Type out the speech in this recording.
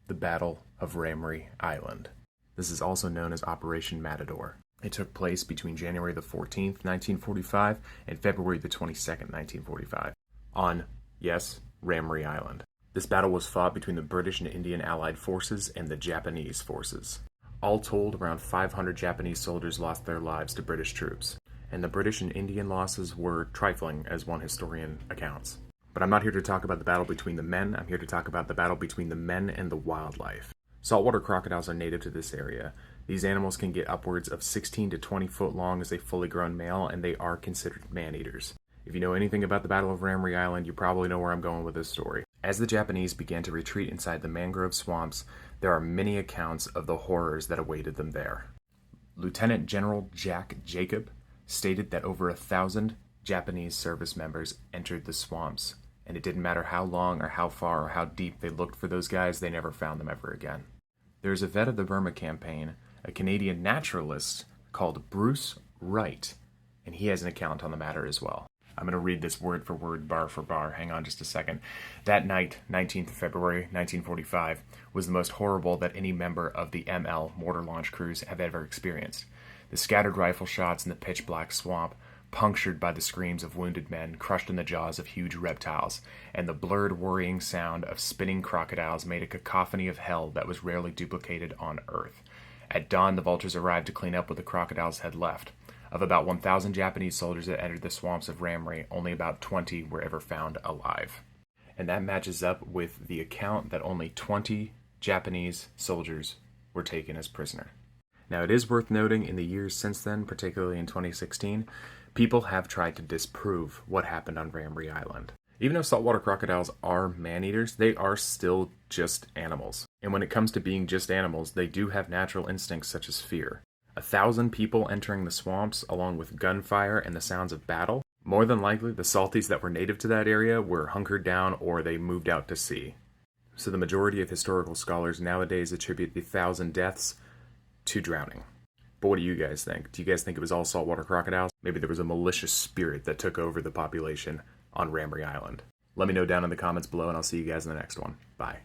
the Battle of Ramree Island. This is also known as Operation Matador. It took place between January the 14th, 1945 and February the 22nd, 1945 on, yes, Ramree Island. This battle was fought between the British and Indian Allied forces and the Japanese forces. All told, around 500 Japanese soldiers lost their lives to British troops, and the British and Indian losses were trifling, as one historian accounts. But I'm not here to talk about the battle between the men, I'm here to talk about the battle between the men and the wildlife. Saltwater crocodiles are native to this area. These animals can get upwards of 16 to 20 foot long as a fully grown male, and they are considered man-eaters. If you know anything about the Battle of Ramree Island, you probably know where I'm going with this story. As the Japanese began to retreat inside the mangrove swamps, there are many accounts of the horrors that awaited them there. Lieutenant General Jack Jacob stated that over 1,000 Japanese service members entered the swamps, and it didn't matter how long or how far or how deep they looked for those guys, they never found them ever again. There's a vet of the Burma campaign, a Canadian naturalist called Bruce Wright, and he has an account on the matter as well. I'm going to read this word for word, bar for bar. Hang on just a second. That night, 19th of February, 1945, was the most horrible that any member of the ML mortar launch crews have ever experienced. The scattered rifle shots in the pitch-black swamp, punctured by the screams of wounded men crushed in the jaws of huge reptiles, and the blurred, worrying sound of spinning crocodiles made a cacophony of hell that was rarely duplicated on Earth. At dawn, the vultures arrived to clean up what the crocodiles had left. Of about 1,000 Japanese soldiers that entered the swamps of Ramree, only about 20 were ever found alive. And that matches up with the account that only 20 Japanese soldiers were taken as prisoner. Now, it is worth noting in the years since then, particularly in 2016, people have tried to disprove what happened on Ramree Island. Even though saltwater crocodiles are man-eaters, they are still just animals. And when it comes to being just animals, they do have natural instincts such as fear. 1,000 people entering the swamps, along with gunfire and the sounds of battle, more than likely the salties that were native to that area were hunkered down or they moved out to sea. So the majority of historical scholars nowadays attribute the 1,000 deaths to drowning. But what do you guys think? Do you guys think it was all saltwater crocodiles? Maybe there was a malicious spirit that took over the population on Ramree Island. Let me know down in the comments below, and I'll see you guys in the next one. Bye.